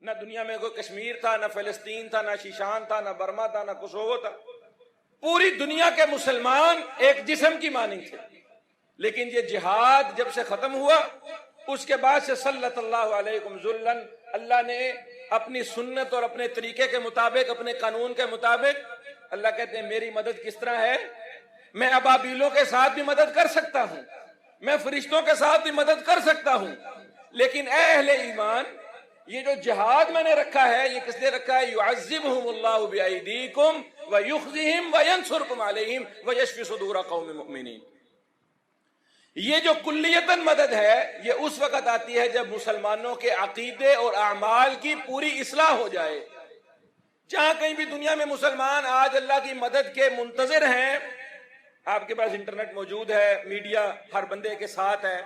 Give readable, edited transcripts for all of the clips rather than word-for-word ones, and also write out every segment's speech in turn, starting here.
نہ دنیا میں کوئی کشمیر تھا، نہ فلسطین تھا، نہ شیشان تھا، نہ برما تھا، نہ کوسوو تھا. پوری دنیا کے مسلمان ایک جسم کی مانند تھے. لیکن یہ جہاد جب سے ختم ہوا اس کے بعد سے صلی اللہ علیکم ذلن، اللہ نے اپنی سنت اور اپنے طریقے کے مطابق، اپنے قانون کے مطابق، اللہ کہتے ہیں میری مدد کس طرح ہے، میں ابابیلوں کے ساتھ بھی مدد کر سکتا ہوں، میں فرشتوں کے ساتھ بھی مدد کر سکتا ہوں. لیکن اے اہل ایمان، یہ جو جہاد میں نے رکھا ہے یہ کس لیے رکھا ہے؟ یعذبہم اللہ بایدیکم ویخزیہم وینصرکم علیہم ویشفی صدور قوم مؤمنین. یہ جو کلیتاً مدد ہے یہ اس وقت آتی ہے جب مسلمانوں کے عقیدے اور اعمال کی پوری اصلاح ہو جائے. جہاں کہیں بھی دنیا میں مسلمان آج اللہ کی مدد کے منتظر ہیں، آپ کے پاس انٹرنیٹ موجود ہے، میڈیا ہر بندے کے ساتھ ہے،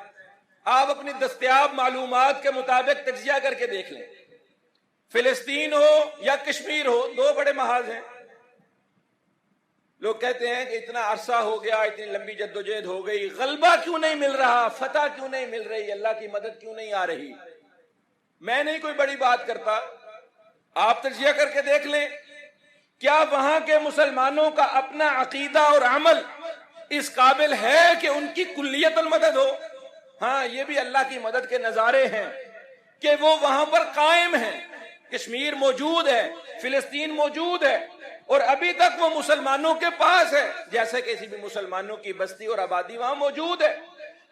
آپ اپنی دستیاب معلومات کے مطابق تجزیہ کر کے دیکھ لیں. فلسطین ہو یا کشمیر ہو، دو بڑے محاذ ہیں. لوگ کہتے ہیں کہ اتنا عرصہ ہو گیا، اتنی لمبی جدوجہد ہو گئی، غلبہ کیوں نہیں مل رہا، فتح کیوں نہیں مل رہی، اللہ کی مدد کیوں نہیں آ رہی. میں نہیں کوئی بڑی بات کرتا، آپ تجزیہ کر کے دیکھ لیں، کیا وہاں کے مسلمانوں کا اپنا عقیدہ اور عمل اس قابل ہے کہ ان کی کلیت المدد ہو؟ ہاں، یہ بھی اللہ کی مدد کے نظارے ہیں کہ وہ وہاں پر قائم ہیں. کشمیر موجود ہے، فلسطین موجود ہے، اور ابھی تک وہ مسلمانوں کے پاس ہے، جیسے کسی بھی مسلمانوں کی بستی اور آبادی وہاں موجود ہے.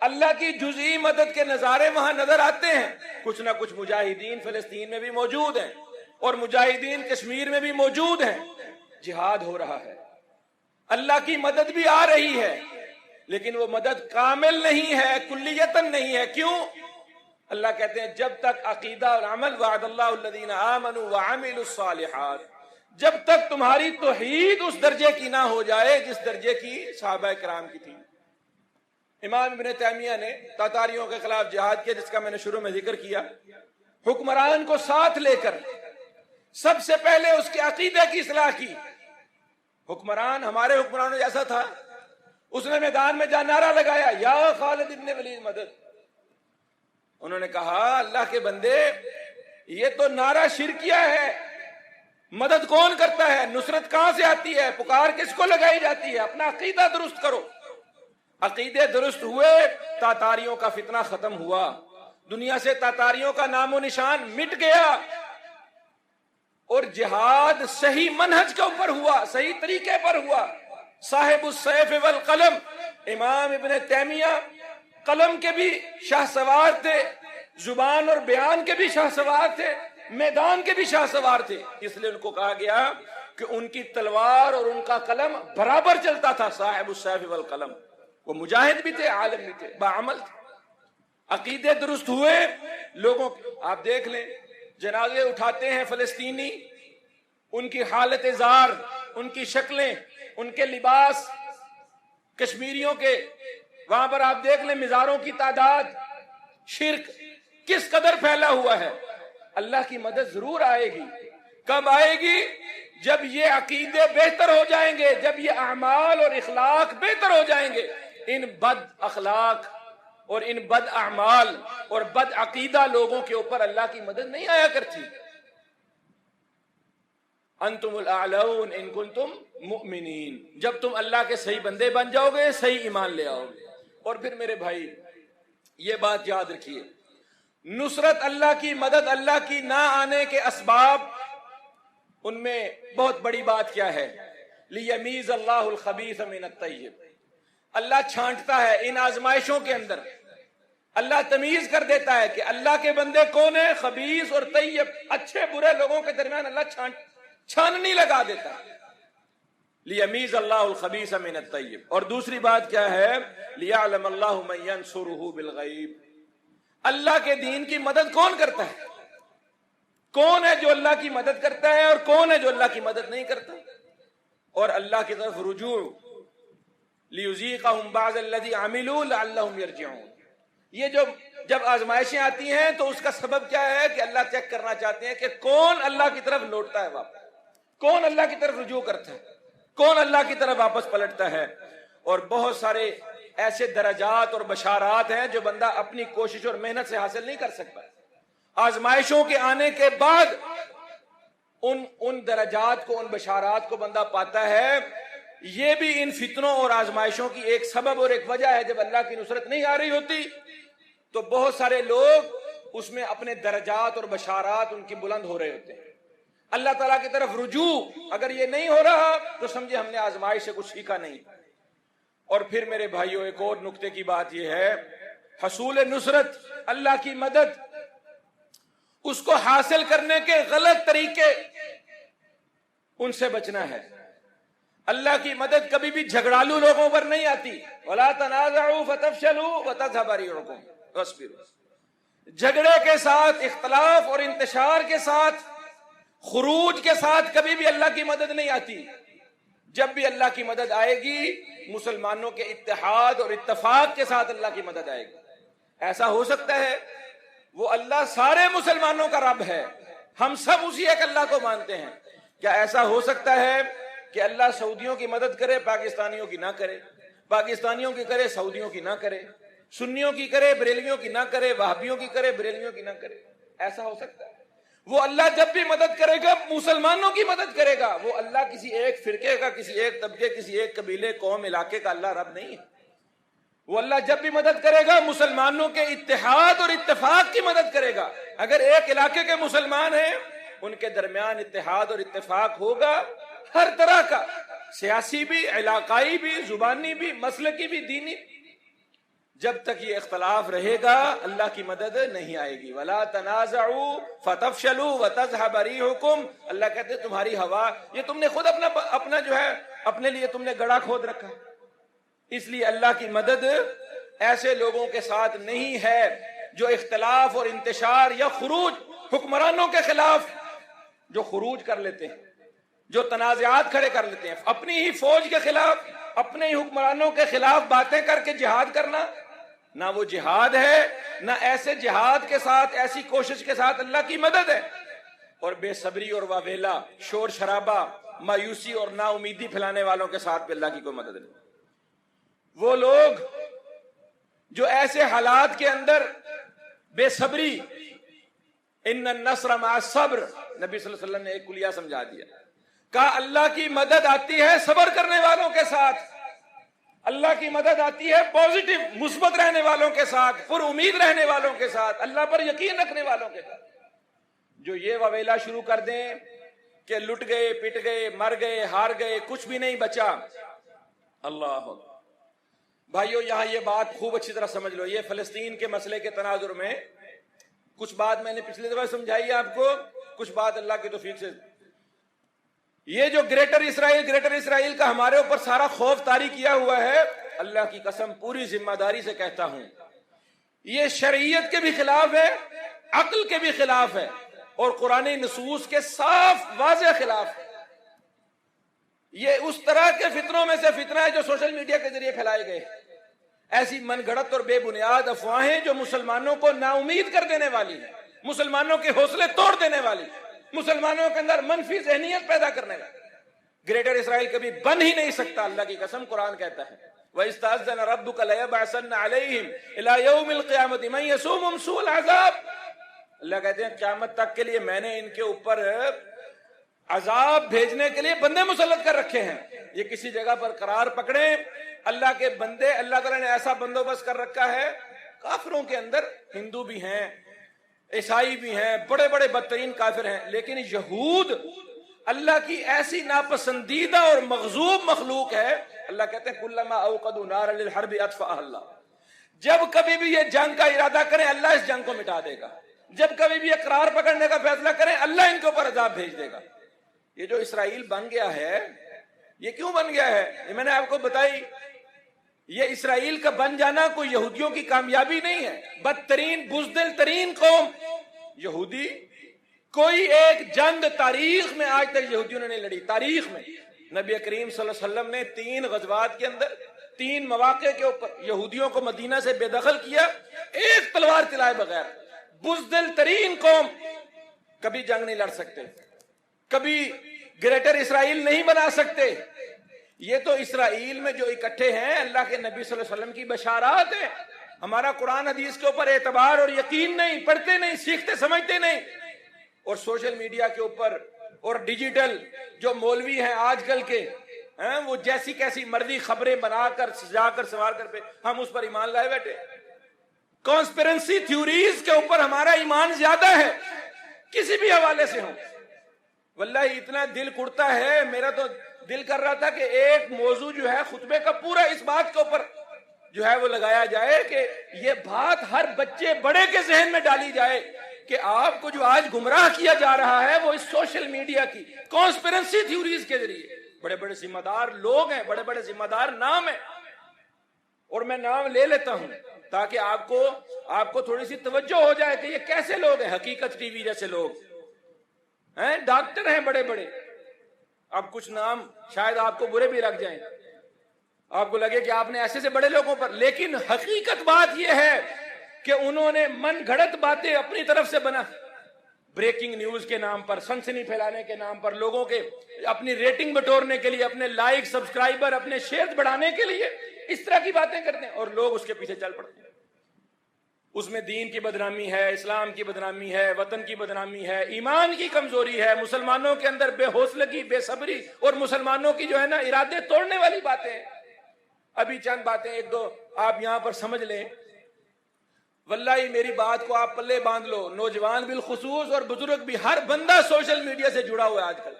اللہ کی جزئی مدد کے نظارے وہاں نظر آتے ہیں. کچھ نہ کچھ مجاہدین فلسطین میں بھی موجود ہیں اور مجاہدین کشمیر میں بھی موجود ہیں. جہاد ہو رہا ہے، اللہ کی مدد بھی آ رہی ہے، لیکن وہ مدد کامل نہیں ہے، کلیتاً نہیں ہے. کیوں؟ اللہ کہتے ہیں جب تک عقیدہ اور عمل، وعد اللہ الذین آمنوا وعملوا الصالحات، جب تک تمہاری توحید اس درجے کی نہ ہو جائے جس درجے کی صحابہ کرام کی تھی. امام ابن تیمیہ نے تاتاریوں کے خلاف جہاد کیا، جس کا میں نے شروع میں ذکر کیا. حکمران کو ساتھ لے کر سب سے پہلے اس کے عقیدے کی اصلاح کی. حکمران ہمارے حکمرانوں جیسا تھا، اس نے میدان میں جا نعرہ لگایا، یا خالد ابن ولید مدد. انہوں نے کہا اللہ کے بندے، یہ تو نعرہ شرکیہ ہے، مدد کون کرتا ہے، نصرت کہاں سے آتی ہے، پکار کس کو لگائی جاتی ہے، اپنا عقیدہ درست کرو. عقیدے درست ہوئے، تاتاریوں کا فتنہ ختم ہوا، دنیا سے تاتاریوں کا نام و نشان مٹ گیا، اور جہاد صحیح منہج کے اوپر ہوا، صحیح طریقے پر ہوا. صاحب السیف والقلم امام ابن تیمیہ قلم کے بھی شاہ سوار تھے، زبان اور بیان کے بھی شاہ سوار تھے، میدان کے بھی شاہ سوار تھے. اس لیے ان کو کہا گیا کہ ان کی تلوار اور ان کا قلم برابر چلتا تھا. صاحب السیف والقلم، وہ مجاہد بھی تھے، عالم بھی تھے، باعمل تھے. عقیدے درست ہوئے لوگوں. آپ دیکھ لیں، جنازے اٹھاتے ہیں فلسطینی، ان کی حالت زار، ان کی شکلیں، ان کے لباس، کشمیریوں کے وہاں پر آپ دیکھ لیں مزاروں کی تعداد، شرک کس قدر پھیلا ہوا ہے. اللہ کی مدد ضرور آئے گی. کب آئے گی؟ جب یہ عقیدے بہتر ہو جائیں گے، جب یہ اعمال اور اخلاق بہتر ہو جائیں گے. ان بد اخلاق اور ان بد اعمال اور بد عقیدہ لوگوں کے اوپر اللہ کی مدد نہیں آیا کرتی. انتم الاعلون ان کنتم مؤمنین، جب تم اللہ کے صحیح بندے بن جاؤ گے، صحیح ایمان لے آؤ گے. اور پھر میرے بھائی یہ بات یاد رکھیے، نصرت اللہ کی، مدد اللہ کی نہ آنے کے اسباب، ان میں بہت بڑی بات کیا ہے؟ لیمیز اللہ الخبیث من الطیب. اللہ چھانٹتا ہے ان آزمائشوں کے اندر، اللہ تمیز کر دیتا ہے کہ اللہ کے بندے کون ہیں، خبیث اور طیب، اچھے برے لوگوں کے درمیان اللہ چھاننی لگا دیتا ہے. لیمیز اللہ الخبیث من الطیب. اور دوسری بات کیا ہے؟ لیعلم اللہ من ینصرہ بالغیب. اللہ کے دین کی مدد کون کرتا ہے؟ کون ہے جو اللہ کی مدد کرتا ہے اور کون ہے جو اللہ کی مدد نہیں کرتا؟ اور اللہ کی طرف رجوع، لیذیقہم بعض الذی عملوا لعلہم یرجعون. یہ جب آزمائشیں آتی ہیں تو اس کا سبب کیا ہے کہ اللہ چیک کرنا چاہتے ہیں کہ کون اللہ کی طرف لوٹتا ہے واپس، کون اللہ کی طرف رجوع کرتا ہے، کون اللہ کی طرف واپس پلٹتا ہے. اور بہت سارے ایسے درجات اور بشارات ہیں جو بندہ اپنی کوشش اور محنت سے حاصل نہیں کر سکتا. آزمائشوں کے آنے کے بعد ان درجات کو، ان بشارات کو بندہ پاتا ہے. یہ بھی ان فتنوں اور آزمائشوں کی ایک سبب اور ایک وجہ ہے. جب اللہ کی نصرت نہیں آ رہی ہوتی تو بہت سارے لوگ اس میں اپنے درجات اور بشارات ان کی بلند ہو رہے ہوتے ہیں. اللہ تعالیٰ کی طرف رجوع اگر یہ نہیں ہو رہا تو سمجھے ہم نے آزمائش سے کچھ سیکھا نہیں. اور پھر میرے بھائیوں ایک اور نقطے کی بات یہ ہے، حصول نصرت، اللہ کی مدد، اس کو حاصل کرنے کے غلط طریقے، ان سے بچنا ہے. اللہ کی مدد کبھی بھی جھگڑالو لوگوں پر نہیں آتی. وَلَا تَنَازَعُوا فَتَفْشَلُوا وَتَذْهَبَ رِيحُكُمْ وَاصْبِرُوا. جھگڑے کے ساتھ، اختلاف اور انتشار کے ساتھ، خروج کے ساتھ کبھی بھی اللہ کی مدد نہیں آتی. جب بھی اللہ کی مدد آئے گی مسلمانوں کے اتحاد اور اتفاق کے ساتھ اللہ کی مدد آئے گی. ایسا ہو سکتا ہے وہ اللہ سارے مسلمانوں کا رب ہے، ہم سب اسی ایک اللہ کو مانتے ہیں. کیا ایسا ہو سکتا ہے کہ اللہ سعودیوں کی مدد کرے پاکستانیوں کی نہ کرے، پاکستانیوں کی کرے سعودیوں کی نہ کرے، سنیوں کی کرے بریلویوں کی نہ کرے، وہابیوں کی کرے بریلویوں کی نہ کرے؟ ایسا ہو سکتا ہے؟ وہ اللہ جب بھی مدد کرے گا مسلمانوں کی مدد کرے گا. وہ اللہ کسی ایک فرقے کا، کسی ایک طبقے، کسی ایک قبیلے، قوم، علاقے کا اللہ رب نہیں ہے. وہ اللہ جب بھی مدد کرے گا مسلمانوں کے اتحاد اور اتفاق کی مدد کرے گا. اگر ایک علاقے کے مسلمان ہیں ان کے درمیان اتحاد اور اتفاق ہوگا، ہر طرح کا، سیاسی بھی، علاقائی بھی، زبانی بھی، مسلکی بھی، دینی بھی. جب تک یہ اختلاف رہے گا اللہ کی مدد نہیں آئے گی. وَلَا تَنَازَعُوا فَتَفْشَلُوا وَتَذْهَبَ رِيحُكُمْ. اللہ کہتے ہیں تمہاری ہوا، یہ تم نے خود اپنا جو ہے اپنے لیے تم نے گڑھا کھود رکھا. اس لیے اللہ کی مدد ایسے لوگوں کے ساتھ نہیں ہے جو اختلاف اور انتشار یا خروج، حکمرانوں کے خلاف جو خروج کر لیتے ہیں، جو تنازعات کھڑے کر لیتے ہیں، اپنی ہی فوج کے خلاف، اپنے ہی حکمرانوں کے خلاف باتیں کر کے جہاد کرنا، نہ وہ جہاد ہے، نہ ایسے جہاد کے ساتھ، ایسی کوشش کے ساتھ اللہ کی مدد ہے. اور بے صبری اور واویلا، شور شرابہ، مایوسی اور نا امیدی پھیلانے والوں کے ساتھ بھی اللہ کی کوئی مدد نہیں. وہ لوگ جو ایسے حالات کے اندر بے صبری، ان النصر مع الصبر، نبی صلی اللہ علیہ وسلم نے ایک کلیہ سمجھا دیا. کہا اللہ کی مدد آتی ہے صبر کرنے والوں کے ساتھ، اللہ کی مدد آتی ہے پازیٹو، مثبت رہنے والوں کے ساتھ، پر امید رہنے والوں کے ساتھ، اللہ پر یقین رکھنے والوں کے ساتھ. جو یہ واویلا شروع کر دیں کہ لٹ گئے، پٹ گئے، مر گئے، ہار گئے، کچھ بھی نہیں بچا، اللہ بھائیو یہاں یہ بات خوب اچھی طرح سمجھ لو. یہ فلسطین کے مسئلے کے تناظر میں کچھ بات میں نے پچھلی دفعہ سمجھائی ہے آپ کو، کچھ بات اللہ کی توفیق سے. یہ جو گریٹر اسرائیل کا ہمارے اوپر سارا خوف طاری کیا ہوا ہے، اللہ کی قسم پوری ذمہ داری سے کہتا ہوں یہ شرعیت کے بھی خلاف ہے، عقل کے بھی خلاف ہے، اور قرآن نصوص کے صاف واضح خلاف ہے. یہ اس طرح کے فتنوں میں سے فتنہ ہے جو سوشل میڈیا کے ذریعے پھیلائے گئے، ایسی من گھڑت اور بے بنیاد افواہیں جو مسلمانوں کو نا امید کر دینے والی ہیں، مسلمانوں کے حوصلے توڑ دینے والی، مسلمانوں کے اندر منفی ذہنیت پیدا کرنے والی. گریٹر اسرائیل کبھی بن ہی نہیں سکتا، اللہ کی قسم قرآن کہتا ہے وَإِسْتَأْذَنَ رَبُّكَ لَيَبْعَثَنَّ عَلَيْهِمْ إِلَى يَوْمِ الْقِيَامَةِ مَن يَسُومُهُمْ سُوءَ الْعَذَابِ. اللہ کہتے ہیں قیامت تک کے لیے میں نے ان کے اوپر عذاب بھیجنے کے لیے بندے مسلط کر رکھے ہیں. یہ کسی جگہ پر قرار پکڑیں اللہ کے بندے، اللہ تعالیٰ نے ایسا بندوبست کر رکھا ہے. کافروں کے اندر ہندو بھی ہیں، عیسائی بھی ہیں، بڑے بڑے بدترین کافر ہیں، لیکن یہود اللہ کی ایسی ناپسندیدہ اور مغضوب مخلوق ہے. اللہ کہتے ہیں کلما اوقدوا نارا للحرب اطفاها اللہ. جب کبھی بھی یہ جنگ کا ارادہ کریں اللہ اس جنگ کو مٹا دے گا. جب کبھی بھی اقرار پکڑنے کا فیصلہ کریں اللہ ان کے اوپر عذاب بھیج دے گا. یہ جو اسرائیل بن گیا ہے، یہ کیوں بن گیا ہے؟ یہ میں نے آپ کو بتائی. یہ اسرائیل کا بن جانا کوئی یہودیوں کی کامیابی نہیں ہے. بدترین بزدل ترین قوم یہودی. کوئی ایک جنگ تاریخ میں آج تک یہودیوں نے نہیں لڑی. تاریخ میں نبی کریم صلی اللہ علیہ وسلم نے 3 غزوات کے اندر 3 مواقع کے اوپر یہودیوں کو مدینہ سے بے دخل کیا، ایک تلوار چلائے بغیر. بزدل ترین قوم، کبھی جنگ نہیں لڑ سکتے، کبھی گریٹر اسرائیل نہیں بنا سکتے. یہ تو اسرائیل میں جو اکٹھے ہیں اللہ کے نبی صلی اللہ علیہ وسلم کی بشارات ہیں. ہمارا قرآن حدیث کے اوپر اعتبار اور یقین نہیں، پڑھتے نہیں، سیکھتے سمجھتے نہیں، اور سوشل میڈیا کے اوپر اور ڈیجیٹل جو مولوی ہیں آج کل کے وہ جیسی کیسی مرضی خبریں بنا کر سجا کر سوار کر پہ ہم اس پر ایمان لائے بیٹھے۔ کانسپیرنسی تھیوریز کے اوپر ہمارا ایمان زیادہ ہے کسی بھی حوالے سے ہوں۔ واللہ اتنا دل کڑتا ہے، میرا تو دل کر رہا تھا کہ ایک موضوع جو ہے خطبے کا پورا اس بات کے اوپر جو ہے وہ لگایا جائے کہ یہ بات ہر بچے بڑے کے ذہن میں ڈالی جائے کہ آپ کو جو آج گمراہ کیا جا رہا ہے وہ اس سوشل میڈیا کی کانسپیرنسی تھیوریز کے ذریعے۔ بڑے بڑے ذمہ دار لوگ ہیں، بڑے بڑے ذمہ دار نام ہیں، اور میں نام لے لیتا ہوں تاکہ آپ کو تھوڑی سی توجہ ہو جائے کہ یہ کیسے لوگ ہیں۔ حقیقت ٹی وی جیسے لوگ ہیں، ڈاکٹر ہیں بڑے بڑے، اب کچھ نام شاید آپ کو برے بھی لگ جائیں، آپ کو لگے کہ آپ نے ایسے سے بڑے لوگوں پر، لیکن حقیقت بات یہ ہے کہ انہوں نے من گھڑت باتیں اپنی طرف سے بنا، بریکنگ نیوز کے نام پر، سنسنی پھیلانے کے نام پر، لوگوں کے اپنی ریٹنگ بٹورنے کے لیے، اپنے لائک سبسکرائبر، اپنے شیئر بڑھانے کے لیے اس طرح کی باتیں کرتے ہیں، اور لوگ اس کے پیچھے چل پڑتے ہیں۔ اس میں دین کی بدنامی ہے، اسلام کی بدنامی ہے، وطن کی بدنامی ہے، ایمان کی کمزوری ہے، مسلمانوں کے اندر بے حوصلگی، بے صبری، اور مسلمانوں کی جو ہے نا ارادے توڑنے والی باتیں ہیں۔ ابھی چند باتیں ایک دو آپ یہاں پر سمجھ لیں، واللہ میری بات کو آپ پلے باندھ لو، نوجوان بالخصوص اور بزرگ بھی، ہر بندہ سوشل میڈیا سے جڑا ہوا ہے آج کل۔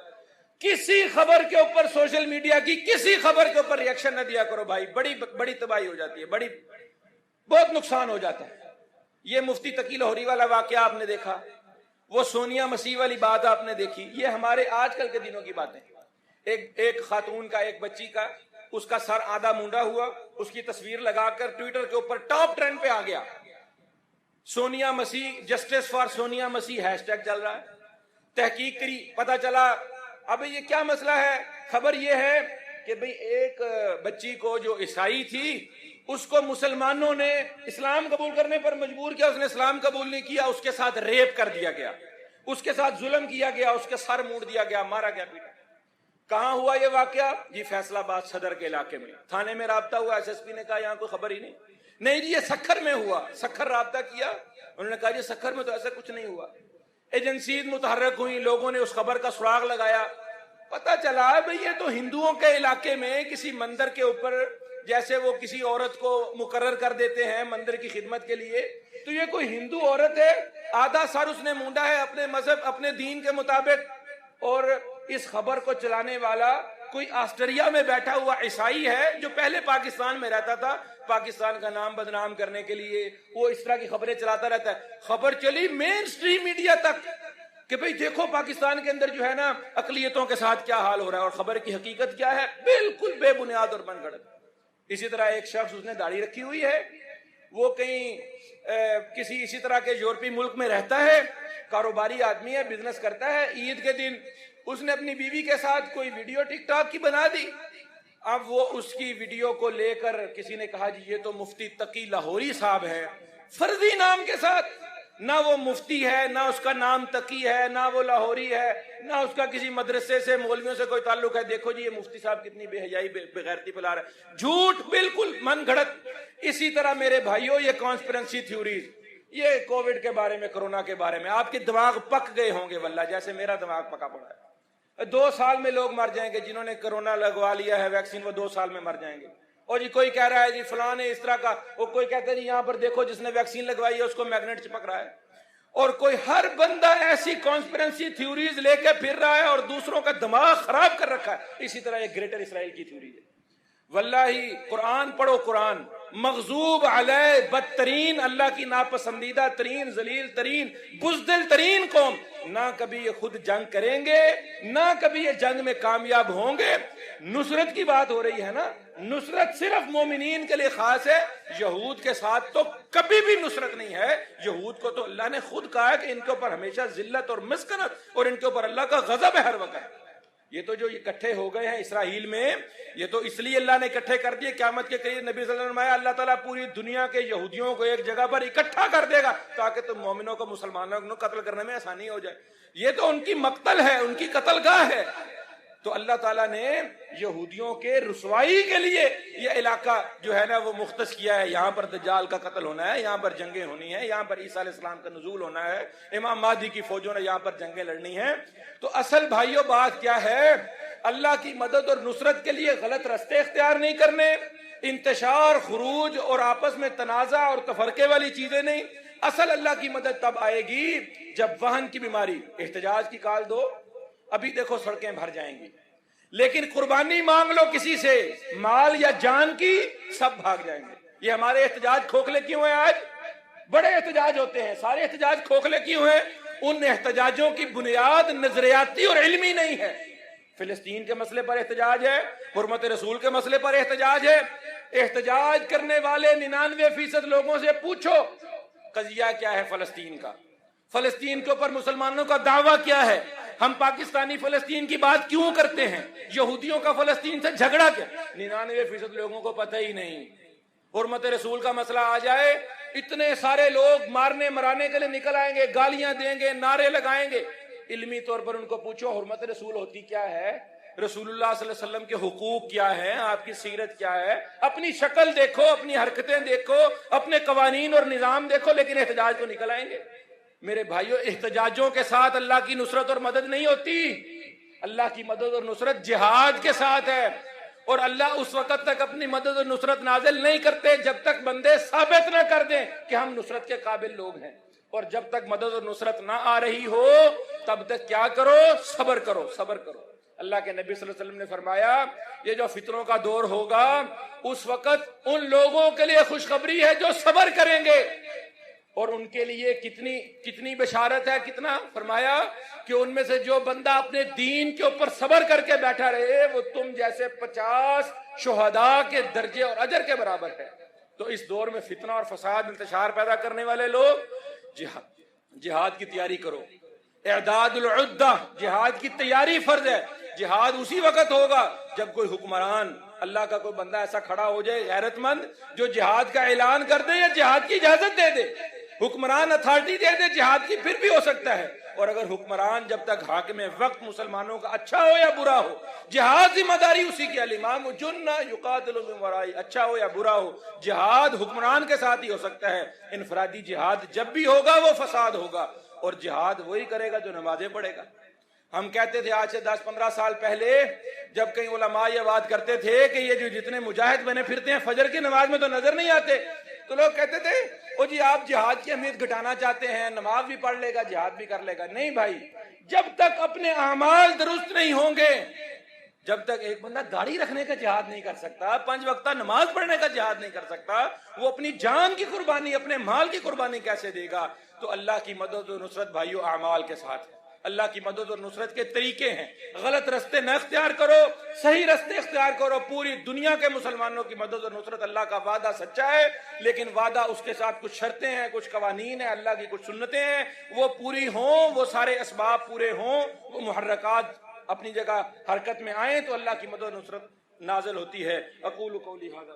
کسی خبر کے اوپر، سوشل میڈیا کی کسی خبر کے اوپر ریاکشن نہ دیا کرو بھائی، بڑی تباہی ہو جاتی ہے، بہت نقصان ہو جاتا ہے۔ یہ مفتی تقی لاہوری والا واقعہ آپ نے دیکھا، وہ سونیا مسیح والی بات آپ نے دیکھی، یہ ہمارے آج کل کے دنوں کی باتیں۔ ایک خاتون کا، ایک بچی کا، اس کا سر آدھا مونڈا ہوا، اس کی تصویر لگا کر ٹویٹر کے اوپر ٹاپ ٹرینڈ پہ آ گیا۔ سونیا مسیح، جسٹس فار سونیا مسیح ہیش ٹیگ چل رہا ہے۔ تحقیق کری، پتا چلا اب یہ کیا مسئلہ ہے۔ خبر یہ ہے کہ بھئی ایک بچی کو جو عیسائی تھی، اس کو مسلمانوں نے اسلام قبول کرنے پر مجبور کیا، اس نے اسلام قبول نہیں کیا، اس کے ساتھ ریپ کر دیا گیا، اس کے ساتھ ظلم کیا گیا، اس کے سر موڑ دیا گیا، مارا گیا پیٹا۔ کہاں ہوا یہ واقعہ؟ جی فیصل آباد صدر کے علاقے میں۔ تھانے میں رابطہ ہوا، ایس ایس پی نے کہا یہاں کوئی خبر ہی نہیں جی یہ سکھر میں ہوا۔ سکھر رابطہ کیا، انہوں نے کہا جی سکھر میں تو ایسا کچھ نہیں ہوا۔ ایجنسیز متحرک ہوئی، لوگوں نے اس خبر کا سراغ لگایا، پتا چلا بھئی یہ تو ہندوؤں کے علاقے میں کسی مندر کے اوپر، جیسے وہ کسی عورت کو مقرر کر دیتے ہیں مندر کی خدمت کے لیے، تو یہ کوئی ہندو عورت ہے، آدھا سر اس نے مونڈا ہے اپنے مذہب، اپنے دین کے مطابق، اور اس خبر کو چلانے والا کوئی آسٹریا میں بیٹھا ہوا عیسائی ہے جو پہلے پاکستان میں رہتا تھا، پاکستان کا نام بدنام کرنے کے لیے وہ اس طرح کی خبریں چلاتا رہتا ہے۔ خبر چلی مین سٹریم میڈیا تک کہ بھئی دیکھو پاکستان کے اندر جو ہے نا اقلیتوں کے ساتھ کیا حال ہو رہا ہے، اور خبر کی حقیقت کیا ہے؟ بالکل بے بنیاد اور من گھڑت۔ اسی طرح ایک شخص، اس نے داڑھی رکھی ہوئی ہے، وہ کہیں کسی اسی طرح کے یورپی ملک میں رہتا ہے، کاروباری آدمی ہے، بزنس کرتا ہے، عید کے دن اس نے اپنی بیوی کے ساتھ کوئی ویڈیو ٹک ٹاک کی بنا دی۔ اب وہ اس کی ویڈیو کو لے کر کسی نے کہا جی یہ تو مفتی تقی لاہوری صاحب ہے، فرضی نام کے ساتھ، نہ وہ مفتی ہے، نہ اس کا نام تقی ہے، نہ وہ لاہوری ہے، نہ اس کا کسی مدرسے سے، مولویوں سے کوئی تعلق ہے۔ دیکھو جی یہ مفتی صاحب کتنی بے حیائی، بے غیرتی پھیلا رہا ہے، جھوٹ، بالکل من گھڑت۔ اسی طرح میرے بھائیوں یہ کانسپیرنسی تھیوریز، یہ کووڈ کے بارے میں، کرونا کے بارے میں آپ کے دماغ پک گئے ہوں گے واللہ، جیسے میرا دماغ پکا پڑا ہے۔ 2 سال میں لوگ مر جائیں گے، جنہوں نے کرونا لگوا لیا ہے ویکسین، وہ 2 سال میں مر جائیں گے۔ اور جی کوئی کہہ رہا ہے جی فلاں نے اس طرح کا، وہ کوئی کہتا ہے جی یہاں پر دیکھو جس نے ویکسین لگوائی ہے اس کو میگنیٹ چپک رہا ہے، اور کوئی ہر بندہ ایسی کانسپیرنسی تھیوریز لے کے پھر رہا ہے اور دوسروں کا دماغ خراب کر رکھا ہے۔ اسی طرح ایک گریٹر اسرائیل کی تھیوری ہے۔ واللہ قرآن پڑھو، قرآن مغضوب علیہ، بدترین، اللہ کی ناپسندیدہ ترین، ذلیل ترین، بزدل ترین قوم، نہ کبھی یہ خود جنگ کریں گے، نہ کبھی یہ جنگ میں کامیاب ہوں گے۔ نصرت کی بات ہو رہی ہے نا، نصرت صرف مومنین کے لیے خاص ہے، یہود کے ساتھ تو کبھی بھی نصرت نہیں ہے۔ یہود کو تو اللہ نے خود کہا ہے کہ ان کے اوپر ہمیشہ ذلت اور مسکنت، اور ان کے اوپر اللہ کا غضب ہے ہر وقت۔ یہ تو جو اکٹھے ہو گئے ہیں اسرائیل میں، یہ تو اس لیے اللہ نے اکٹھے کر دیے، قیامت کے قریب نبی صلی اللہ علیہ وسلم نے اللہ تعالیٰ پوری دنیا کے یہودیوں کو ایک جگہ پر اکٹھا کر دے گا تاکہ تم مومنوں کو، مسلمانوں کو قتل کرنے میں آسانی ہو جائے۔ یہ تو ان کی مقتل ہے، ان کی قتل گاہ ہے۔ تو اللہ تعالیٰ نے یہودیوں کے رسوائی کے لیے یہ علاقہ جو ہے نا وہ مختص کیا ہے. یہاں پر دجال کا قتل ہونا ہے, یہاں پر جنگیں ہونی ہیں, یہاں پر عیسیٰ علیہ السلام کا نزول ہونا ہے, امام مہدی کی فوجوں نے یہاں پر جنگیں لڑنی ہیں. تو اصل بھائیوں بات کیا ہے, اللہ کی مدد اور نصرت کے لیے غلط راستے اختیار نہیں کرنے, انتشار, خروج اور آپس میں تنازع اور تفرقے والی چیزیں نہیں. اصل اللہ کی مدد تب آئے گی جب وہن کی بیماری, احتجاج کی کال دو, ابھی دیکھو سڑکیں بھر جائیں گی, لیکن قربانی مانگ لو کسی سے مال یا جان کی, سب بھاگ جائیں گے. یہ ہمارے احتجاج کھوکھلے کیوں ہیں؟ آج بڑے احتجاج ہوتے ہیں, سارے احتجاج کھوکھلے کیوں ہیں؟ ان احتجاجوں کی بنیاد نظریاتی اور علمی نہیں ہے. فلسطین کے مسئلے پر احتجاج ہے, حرمت رسول کے مسئلے پر احتجاج ہے. احتجاج کرنے والے 99% لوگوں سے پوچھو قضیہ کیا ہے فلسطین کا, فلسطین کے اوپر مسلمانوں کا دعویٰ کیا ہے, ہم پاکستانی فلسطین کی بات کیوں کرتے ہیں, یہودیوں کا فلسطین سے جھگڑا کیا؟ 99% لوگوں کو پتہ ہی نہیں. حرمت رسول کا مسئلہ آ جائے, اتنے سارے لوگ مارنے مرانے کے لیے نکل آئیں گے, گالیاں دیں گے, نعرے لگائیں گے. علمی طور پر ان کو پوچھو حرمت رسول ہوتی کیا ہے, رسول اللہ صلی اللہ علیہ وسلم کے حقوق کیا ہیں, آپ کی سیرت کیا ہے, اپنی شکل دیکھو, اپنی حرکتیں دیکھو, اپنے قوانین اور نظام دیکھو, لیکن احتجاج کو نکل آئیں گے. میرے بھائیوں, احتجاجوں کے ساتھ اللہ کی نصرت اور مدد نہیں ہوتی. اللہ کی مدد اور نصرت جہاد کے ساتھ ہے, اور اللہ اس وقت تک اپنی مدد اور نصرت نازل نہیں کرتے جب تک بندے ثابت نہ کر دیں کہ ہم نصرت کے قابل لوگ ہیں. اور جب تک مدد اور نصرت نہ آ رہی ہو تب تک کیا کرو؟ صبر کرو, صبر کرو. اللہ کے نبی صلی اللہ علیہ وسلم نے فرمایا یہ جو فتنوں کا دور ہوگا اس وقت ان لوگوں کے لیے خوشخبری ہے جو صبر کریں گے, اور ان کے لیے کتنی بشارت ہے, کتنا فرمایا کہ ان میں سے جو بندہ اپنے دین کے اوپر صبر کر کے بیٹھا رہے وہ تم جیسے 50 شہداء کے درجے اور اجر کے برابر ہے. تو اس دور میں فتنہ اور فساد, انتشار پیدا کرنے والے لوگ جہاد کی تیاری کرو. اعداد العدہ, جہاد کی تیاری فرض ہے. جہاد اسی وقت ہوگا جب کوئی حکمران, اللہ کا کوئی بندہ ایسا کھڑا ہو جائے غیرت مند جو جہاد کا اعلان کر دے یا جہاد کی اجازت دے دے. حکمران اتھارٹی دے دے جہاد کی, پھر بھی ہو سکتا ہے. اور اگر حکمران جب تک حاکم وقت مسلمانوں کا اچھا ہو یا برا ہو, جہاد ذمہ داری اسی کی. الامام جنہ یقاتل من ورائی, اچھا ہو یا برا ہو, جہاد حکمران کے ساتھ ہی ہو سکتا ہے. انفرادی جہاد جب بھی ہوگا وہ فساد ہوگا, اور جہاد وہی کرے گا جو نمازیں پڑھے گا. ہم کہتے تھے آج سے 10-15 سال پہلے جب کئی علماء یہ بات کرتے تھے کہ یہ جو جتنے مجاہد بنے پھرتے ہیں فجر کی نماز میں تو نظر نہیں آتے, تو لوگ کہتے تھے او جی آپ جہاد کی اہمیت گھٹانا چاہتے ہیں, نماز بھی پڑھ لے گا جہاد بھی کر لے گا. نہیں بھائی, جب تک اپنے اعمال درست نہیں ہوں گے, جب تک ایک بندہ داڑھی رکھنے کا جہاد نہیں کر سکتا, 5 وقتہ نماز پڑھنے کا جہاد نہیں کر سکتا, وہ اپنی جان کی قربانی, اپنے مال کی قربانی کیسے دے گا؟ تو اللہ کی مدد و نصرت بھائیو اعمال کے ساتھ ہے. اللہ کی مدد اور نصرت کے طریقے ہیں, غلط راستے نہ اختیار کرو, صحیح راستے اختیار کرو. پوری دنیا کے مسلمانوں کی مدد اور نصرت, اللہ کا وعدہ سچا ہے, لیکن وعدہ اس کے ساتھ کچھ شرطیں ہیں, کچھ قوانین ہیں, اللہ کی کچھ سنتیں ہیں, وہ پوری ہوں, وہ سارے اسباب پورے ہوں, وہ محرکات اپنی جگہ حرکت میں آئیں تو اللہ کی مدد اور نصرت نازل ہوتی ہے. اقول قولی ھذا